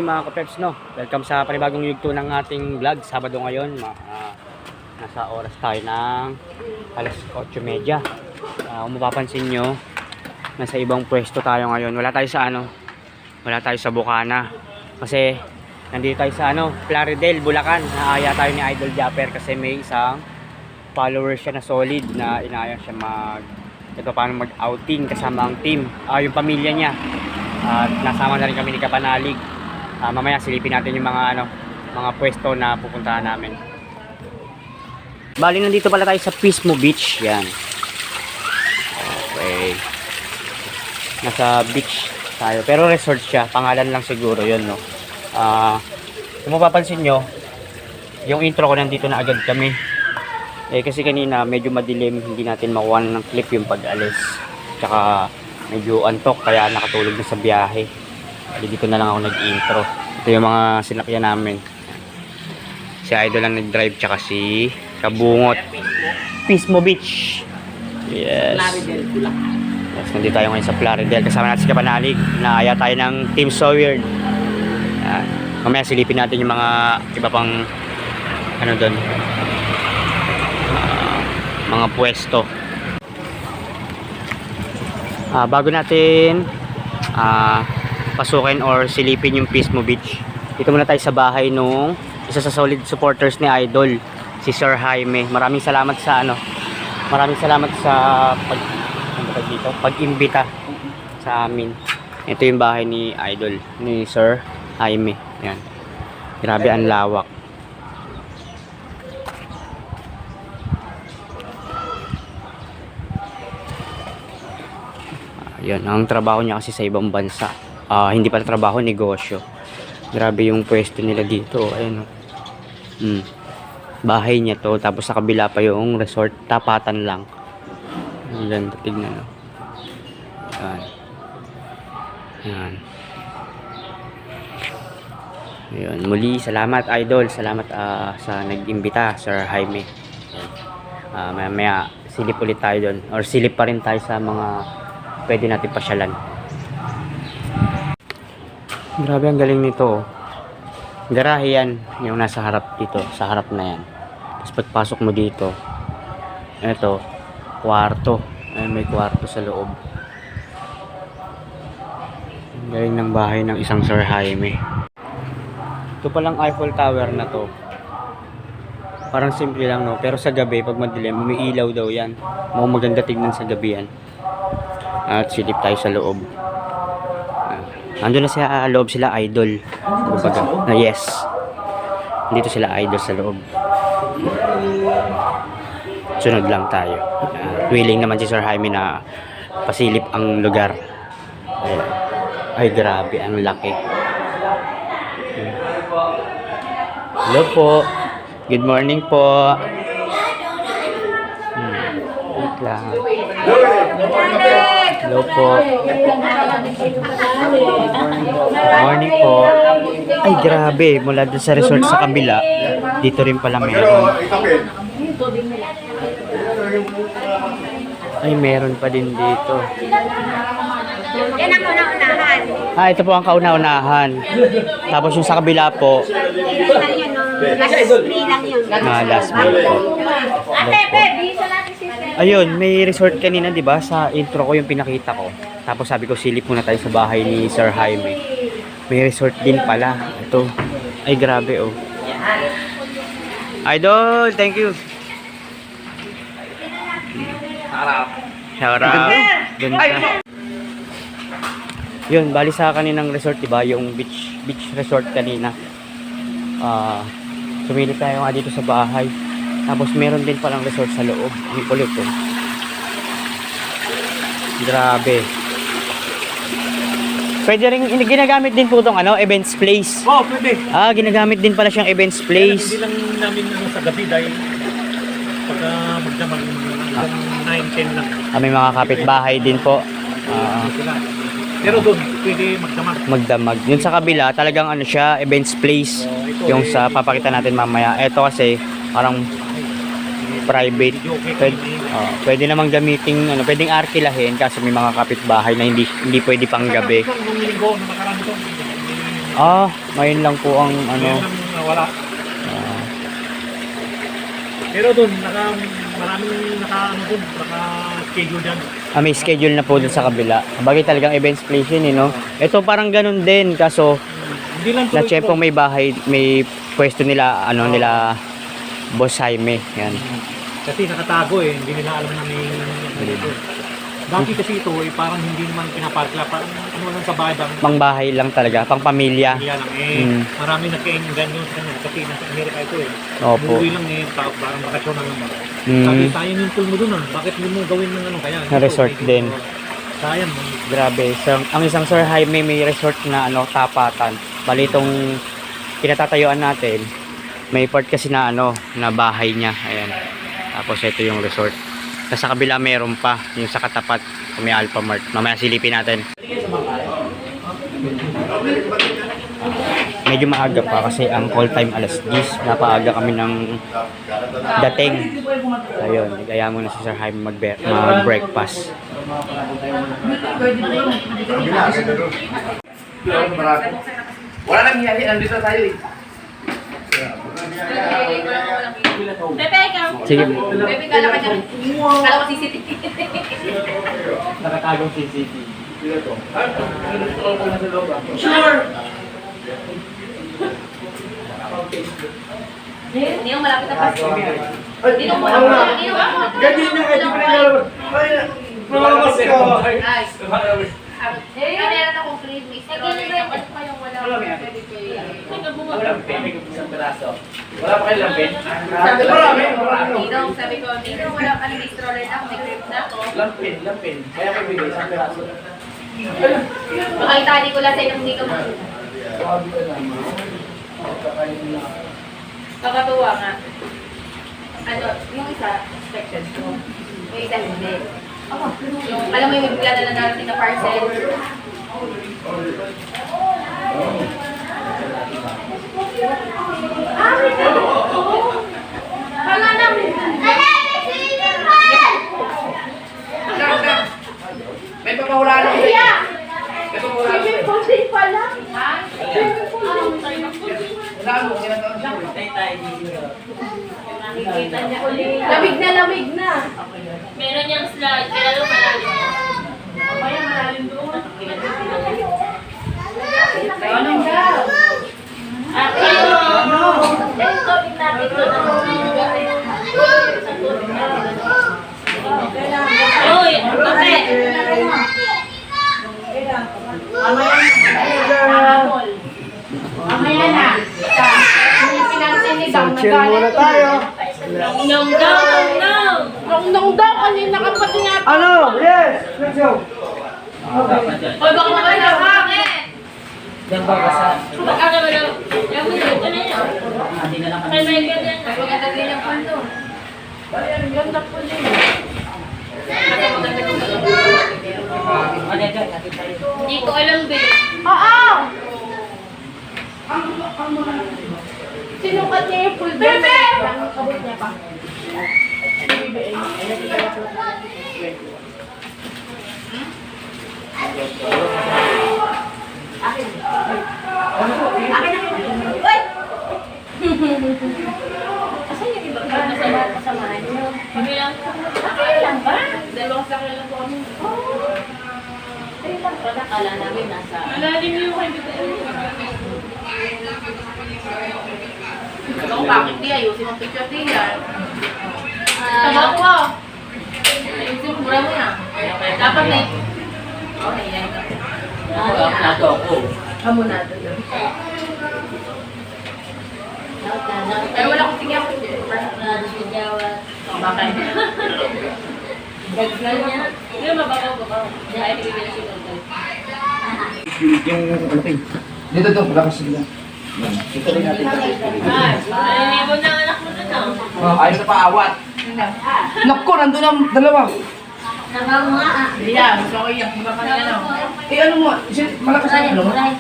mga kapeps, no? Welcome sa panibagong yugto ng ating vlog. Sabado ngayon, nasa oras tayo ng alas 8:30. Kung mapapansin nyo, nasa ibang pwesto tayo ngayon. Wala tayo sa wala tayo sa Bukana. Kasi nandito tayo sa Plaridel, Bulacan. Naaya tayo ni Idol Japper kasi may isang follower siya na solid na inaaya siya paano mag-outing kasama ang team. Yung pamilya niya. At nasama na rin kami ni Kapanalig. Mamaya silipin natin yung mga pwesto na pupuntahan namin. Bali, nandito pala tayo sa Pismo Beach. Yan. Okay. Nasa beach tayo. Pero resort siya. Pangalan lang siguro yun, no? Kung mapapansin nyo, yung intro ko nandito na agad kami. Kasi kanina medyo madilim. Hindi natin makuha ng clip yung pag-alis. Tsaka medyo antok kaya nakatulog na sa biyahe. Dito na lang ako nag-intro. Ito yung mga sinakyan namin. Si Idol lang nag-drive tsaka si Kabungot. Pismo Beach. Yes. Yes, nandito tayo ngayon sa Plaridel. Kasama natin si Kapanalig. Naaya tayo ng Team Sawyer. Mamaya silipin natin yung mga iba pang doon. Mga pwesto. Bago natin pasukin or silipin yung Pismo Beach, dito muna tayo sa bahay nung isa sa solid supporters ni Idol, si Sir Jaime. Maraming salamat sa pag-imbita sa amin. Ito yung bahay ni Idol, ni Sir Jaime. Yan. Grabe ang lawak. Yan, ang trabaho niya kasi sa ibang bansa. Hindi pa trabaho, negosyo. Grabe yung pwesto nila dito. Ayun. Bahay niya to, tapos sa kabila pa yung resort, tapatan lang. Yan, tignan. Yan. Yan. Ayun, muli salamat Idol, salamat sa nag-imbita, Sir Jaime. Mamaya silip ulit tayo doon, or silip pa rin tayo sa mga pwede natin pasyalan. Grabe ang galing nito. Garahe yan, yung nasa harap dito, sa harap na yan. Tapos pagpasok mo dito, eto, kwarto. Ayun, may kwarto sa loob. Ang galing ng bahay ng isang Sir Jaime. Ito palang Eiffel Tower na to. Parang simple lang, no? Pero sa gabi, pag madilim, umiilaw daw yan. Maganda tignan sa gabi yan. At silip tayo sa loob. Ando na sa loob sila Idol. Yes. Dito sila Idol sa loob. Sunod lang tayo. Willing naman si Sir Jaime na pasilip ang lugar. Ay, grabe, ang laki. Hello po. Good morning po. Wait lang. Hello po. Morning po. Ay, grabe. Mula dun sa resort sa kabila, dito rin pala meron. Ay, meron pa din dito. Yan ang kauna-unahan. Ito po ang kauna-unahan. Tapos yung sa kabila po, last May lang yun. last May po. Ayun, may resort kanina, di ba? Sa intro ko yung pinakita ko. Tapos sabi ko, silip muna tayo sa bahay ni Sir Jaime. May resort din pala. Ito. Ay, grabe, oh. Idol, thank you. Shout out. Ganda. Yun, bali sa kaninang resort, di ba? Yung beach resort kanina. Sumilip tayo nga dito sa bahay. Tapos meron din palang resort sa loob. Ang kulit, oh. Grabe. Pwede rin, ginagamit din po itong events place. Oh, pwede. Ginagamit din pala siyang events place. Hindi lang namin sa gabi dahil pagka magdamag 9-10 lang. May mga kapitbahay din po. Pero doon, pwede magdamag. Magdamag. Yun sa kabila, talagang siya, events place. Yung sa papakita natin mamaya. Ito kasi, parang private. Pwede namang gamitin, pwedeng arkilahin kasi may mga kapitbahay na hindi pwede pang gabi. Ngayon lang po ang ano. Ngayon lang nawala. ah, Pero doon, maraming naka-schedule dyan. may schedule na po dun sa kabila. Bagay talagang events place yun, no? Ito parang ganun din, kaso Hindi lang na syempre may bahay, may pwesto nila, ano nila, Boss Jaime. Yan. Kasi nakatago hindi nila alam na may dito. Dati kasi ito parang hindi naman pinaparkla, parang ano lang sa bahay bang Pang bahay lang talaga, pang pamilya. lang marami nagka-enggan yun sa kanila kasi nasa Amerika ito Opo. Umuwi lang parang bakasyon na naman. Mm. Sabi, sayang yung pool mo dun bakit hindi mo gawin ng ano kaya? Na resort din. Sayang. Grabe. So, ang isang Sir Jaime may resort na ano, tapatan. Bali itong kinatatayuan natin, may part kasi na ano, na bahay niya. Ayan. Tapos ito yung resort. Tapos sa kabila meron pa, yung sa katapat, may Alpha Mart. Mamaya silipin natin. Medyo maaga pa kasi ang call time alas 10. Napaaga kami ng dating. Ayun, nag-aya muna si Sir Jaime mag-breakfast. Wala nang hiyahin, nandito tayo eh. Pepe, ikaw. Sige. Pepe, kala ka dyan. Kala ko CCTV. Nakatagong CCTV. Sure! Hindi mo malapit na pasto. Hindi mo Ganyan niya, hindi ko nilalaman. Ay, nalamas ka. Meron akong cream mix. Nag-inibay ko pa yung wala. Walang pen, may isang peraso. Wala pa kayo lang pen? Marami. Ninong, sabi ko, Ninong, wala ka ng stroller na ako, may cream na ako. Lampin. Kaya kayo bigay, isang peraso. Baka itali ko lang sa'yo nung hindi ka mo. Kakatuwa nga. Ano, yung isa, expected ko. Yung isa, hindi. Yung, alam mo yung bigla na narating na parcel. Wala na. May papahulaan ako sa'yo. May papahulaan ako sa'yo. Wala mo, ginagawa siya. Lamig na. Meron niyang slide, kaya lang malalim. Anong daw? At ano? Yung topic natin ito na Uy, kape! Mamaya na. Yung pinansin ni Dang, nagalit tayo. Nong daw, nong! Nung daw, kanina ka pa tinatapos. Ano? Yes! Let's go! Uy, baka makalaw ka! Yan ba kasi? Ano ba daw? Yung video ko na yun. Kaya may ganyan. Maganda din yung kwento. Ganda po din. Hindi ko alam, Bill. Oo! Sinukat niya yung full bed. Bebe! Kabot niya pa. Akin na. Uy! Asan yung iba? Kasamahan niyo? Kami lang. Akin lang ba? Dalawang sakyan lang po kami. Akin lang ba? Nakala namin nasa... Malalim yung kaibigan. Ikaw, bakit di? Ayusin mo picture din yan. Tabak ko. Ayusin mo, mura mo yan. Dapat na eh. Okay, yan. Nato ako. Hamonado yun. Pero wala akong tingin ako dyan. Bakit? Dagdag niya. Hindi mababaw. Ay, bigyan na si Totoy. Yung ano kayo? Dito to, lakas sila. Dito rin natin. Ay, mo na anak mo na. Ayaw na paawat. Naku, nandun ang dalawa. Hindi yan. Gusto ko yung iba pa nila. Eh ano mo? Malakas ang ano mo? Ay,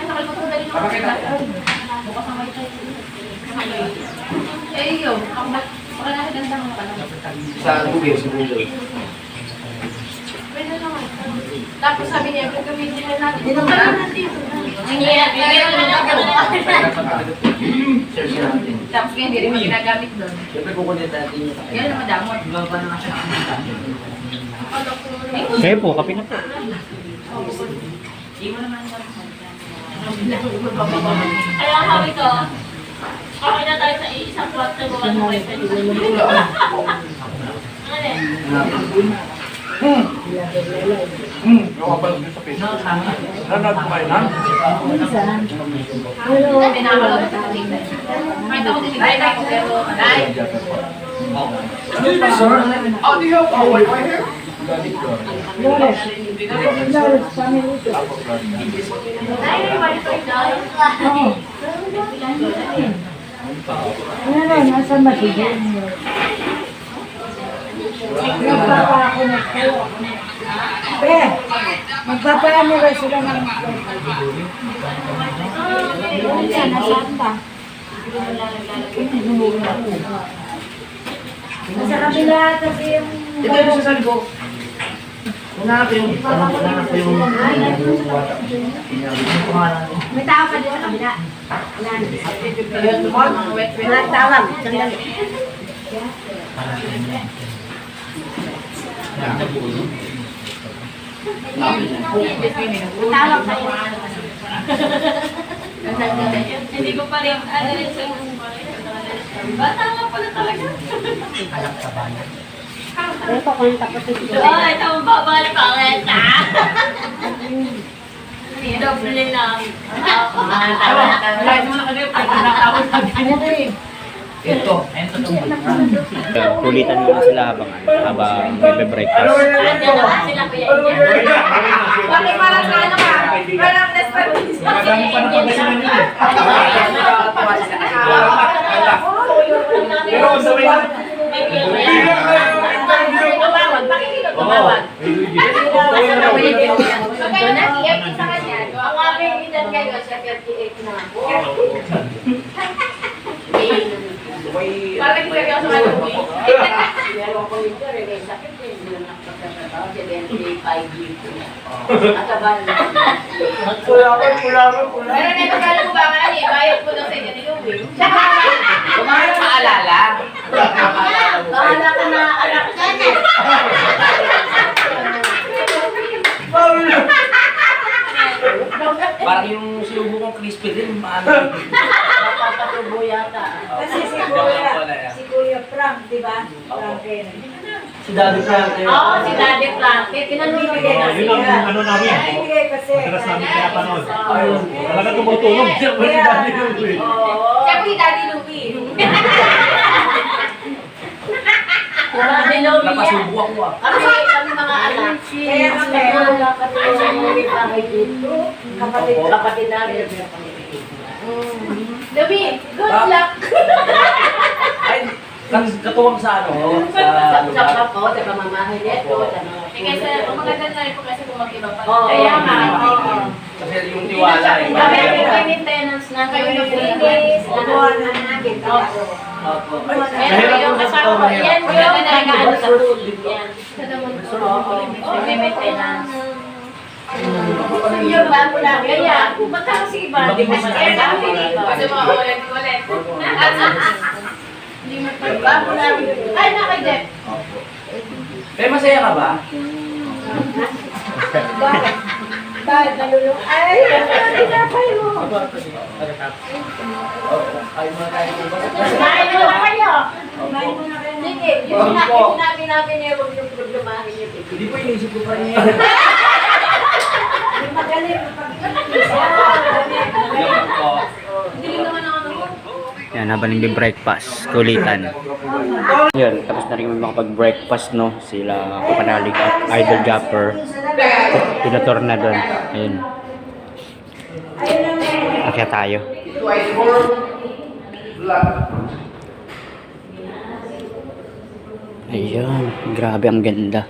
nakalimutan ko dali naman. Bakit na? Bukas ang wifi. Eh, yun. Baka nakaganda mo pa naman. Sa Google, sa Google. Pwede naman. Tapos sabi niya, gagamitin na natin. Dito na natin. Bigyan mo na ako. Tapos ngayon, hindi rin mo ginagamit doon. Siyempre kukunin natin yung sakay. Yan naman damot. Kayo po, kape na po. Kaya sabi ko, okay na tayo sa isang kwarto ko ano may pwede. Ano eh? Pinakalaw sa tingnan. Kahit ako din ay ako pero ay. Oh, do you have a Wi-Fi here? Nasa matigil niyo. Nagpapakulit kayo. Pre, magpapaano ba sila ng sana santa? Nasa kabila kasi yung... Ito yung sa salbo. Una ko yung... May tao pa din sa kabila. Wala tawag. Sandali. Tawag kayo. Hindi ko pa rin ano rin sa bata nga pala talaga. Ito kung tapos ito. Ay, ito ang babal pangit ha. Doble lang. Ito. Kulitan muna sila habang nagbe-breakfast. Andiyan na sila kuya Ian. Bakit parang ano ka? Parang desperate. Madami pa na pagkasinan nila eh. Pero sa may Tumawag, pakikilo tumawag. So kayo nag-iyak sa kanya. Ang aming edad kayo, siya 38 na. Parang nag-iyak ako sa kanya. Meron ko ito rin eh, sakit din yung nakapagkakataon, siya din 5 years na. Nakabahan na. Pero naipagkala ko ba nga eh, bayad ko daw sa inyo ni Louie. Kumain ang maalala. Bahala ka na, anak ka na. Parang yung sinubo kong crispy din, maano. Napapatubo yata. Kasi si Kuya Frank, di ba? Franken. Si Daddy Frank. Oo, si Daddy Frank. Tinanong ko din yun ang ano namin. Ay, kasi. Madalas namin pinapanood. Talaga tumutulong. Siya pa si Daddy Louie. Siya po si Daddy Louie. Daddy Louie yan. Napasubo ako ah. Kami mga anak. Kaya kami. Wala kami yung bahay dito. Kapatid namin. Louie, good luck. Ay, katuwang sa ano, Sa kapo, sa pamamahay nito, sa mga... Kasi maganda na rin po kasi kung mag-iba pa. Oo. Kaya nga. kasi yung tiwala eh. Kami may maintenance na Kayo kayo ng linis. Kukuha na namin. Opo. Meron yung kasama ko. Yan yung nag-ano sa tubig yan. May maintenance. Yung bago lang. Kaya, magkano si iba? Di ba Kasi mga ulit-ulit. bago lang. Ay, naka-jet. Eh, masaya ka ba? Bakit nalulung? Ay, tinapay mo. Ay, mga tayo ba? Kumain mo na kayo. Kumain mo na kayo. Sige, yung sinabi namin niya, huwag yung problemahin niyo. Hindi po inisip ko pa niya. Yung magaling. Hindi naman ako nung Yan, habang nagbe-breakfast, kulitan. Yun, tapos na rin may makapag-breakfast, no? Sila Kapanalig at Idol Japper. Pinator na doon. Ayun. Akya tayo. Ayun, grabe ang ganda.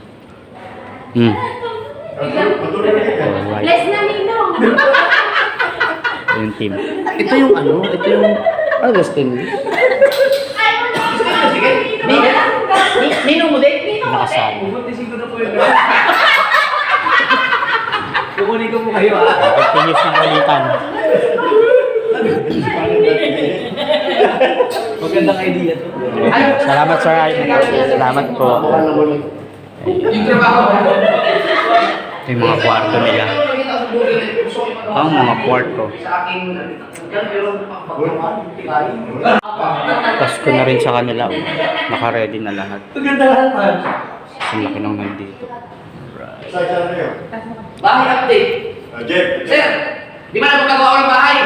Alright. Bless na Ninong. Yung team. Ito yung ano, ito yung Augustine. Ninong mo din? Nakasama. Pupuntisin ko na po yun. Kukunin ko po. kayo ha. Continuous ng kulitan. Magandang idea to. Salamat sir. Salamat po. Yung trabaho. Ito yung mga kwarto nila. Ang mga kwarto. Sa akin, yan meron Pasko na rin sa kanila. Naka-ready na lahat. Maganda halaman. Ang laki nang nandito. Bahay update. Jeff, Sir, di ba na magkagawa ng bahay?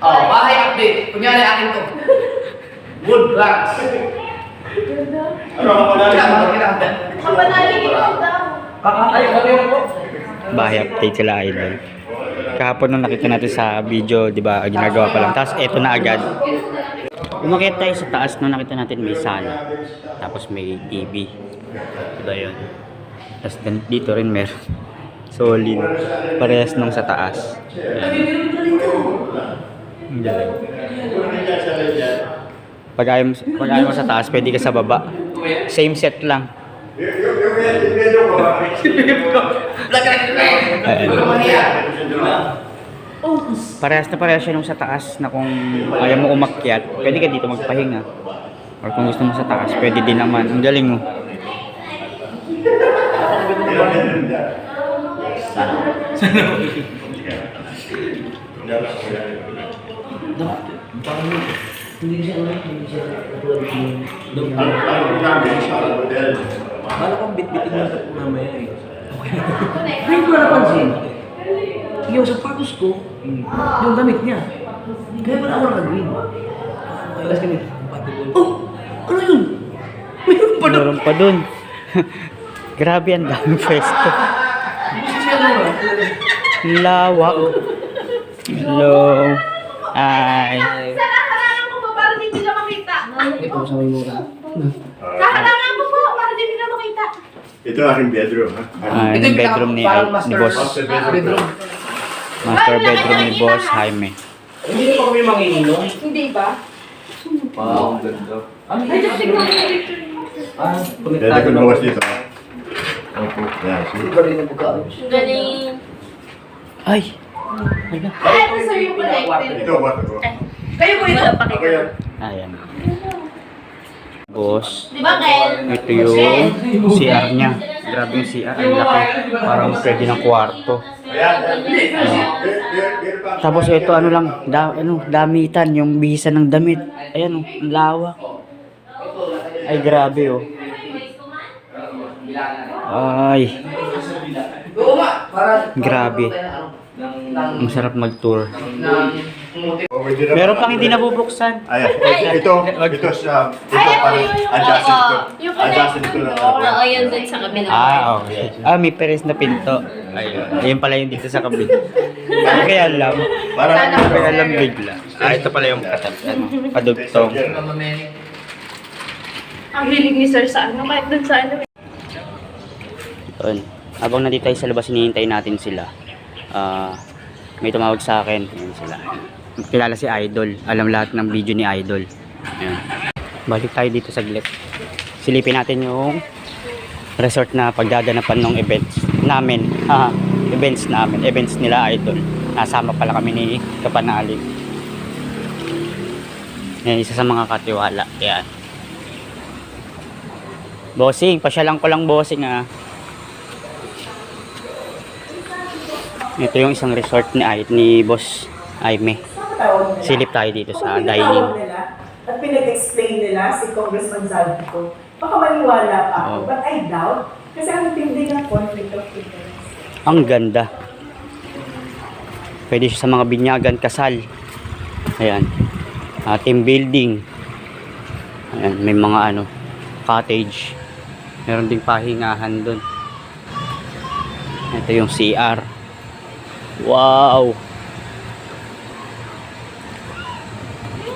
Oh, bahay update. Kunyari akin to. Wood blocks. ano ang madali? Kapanaling ikaw daw. Kakatayo ko. Bahay update sila idol. Kahapon nung nakita natin sa video, di ba, ginagawa pa lang. Tapos eto na agad. Umakit tayo sa taas nung nakita natin may sala. Tapos may TV. Diba yun? Tapos dito rin meron. Solid. Parehas nung sa taas. Ang galing. Pag ayaw mo sa taas, pwede ka sa baba. Same set lang. Parehas na parehas siya nung sa taas na kung ayaw mo umakyat, pwede ka dito magpahinga. Or kung gusto mo sa taas, pwede din naman. Ang galing mo. Bala kong bit-bitin mo ito mamaya eh. Ngayon ko na napansin. Yung sapatos ko, yung damit niya. Kaya pala ako naka-green. Tapos kami, oh! Ano yun? Mayroon pa na! Meron pa dun. Grabe, ang daming pwesto. Lawak. Hello. Hi. Kakalangan ko po para hindi nila makita. Ito, sa may mura. Kakalangan ko po para hindi nila makita. Ito aking bedroom, ha? Yung bedroom ni Boss. Bedroom. Master bedroom ni Boss Jaime. Hindi pa kami manginginom. Hindi ba? Wow, ang ganda. Ay, just siguro yung picture. Pwede ko luwas dito, ha? Opo. Yan, see? Hindi pa rin ang pagkain. Galing. Ay. Ay, ito sir yung connected. Ito, what? Ako. Kayo po ito. Ako yan. Ayan. Boss. Di ba, Ken? Ito yung CR niya. Grabe yung CR. Ang laki. Parang pwede ng kwarto. Tapos ito ano lang, damitan, yung bihisan ng damit. Ayan oh, ang lawak. Ay grabe oh. Ay, Oo nga, para... grabe. Ang sarap mag-tour. Pwede na Meron ba? pang hindi nabubuksan. Ayan, ito sa, ito parang adjusted ito. Adjusted ito lang. Oo, yun dun sa kabila. Ah, okay. Ah, may peres na pinto. Ayun. Ayun pala yung dito sa kabila. Ano kaya alam? Parang Ano kaya alam bigla? Ah, ito pala yung padugtong. Ang hilig ni sir sa ano, kahit dun sa ano. Yun. Habang nandito tayo sa labas, hinihintay natin sila. May tumawag sa akin. Ayan sila. Kilala si Idol. Alam lahat ng video ni Idol. Ayan. Balik tayo dito saglit. Silipin natin yung resort na pagdadanapan ng events namin. Events nila Idol. Nasama pala kami ni Kapanalig. Ayan, isa sa mga katiwala. Ayan. Bossing, pasyalan ko lang bossing ah. Ito yung isang resort ni Boss Jaime. Silip tayo dito sa dining. At pinag-explain nila si Congressman Zaldico. Baka maniwala pa ako, Oh. but I doubt. Kasi ang tindi ng conflict of interest. Ang ganda. Pwede siya sa mga binyagan, kasal. Ayan. Team building. Ayan, may mga cottage. Meron ding pahingahan doon. Ito yung CR. Wow!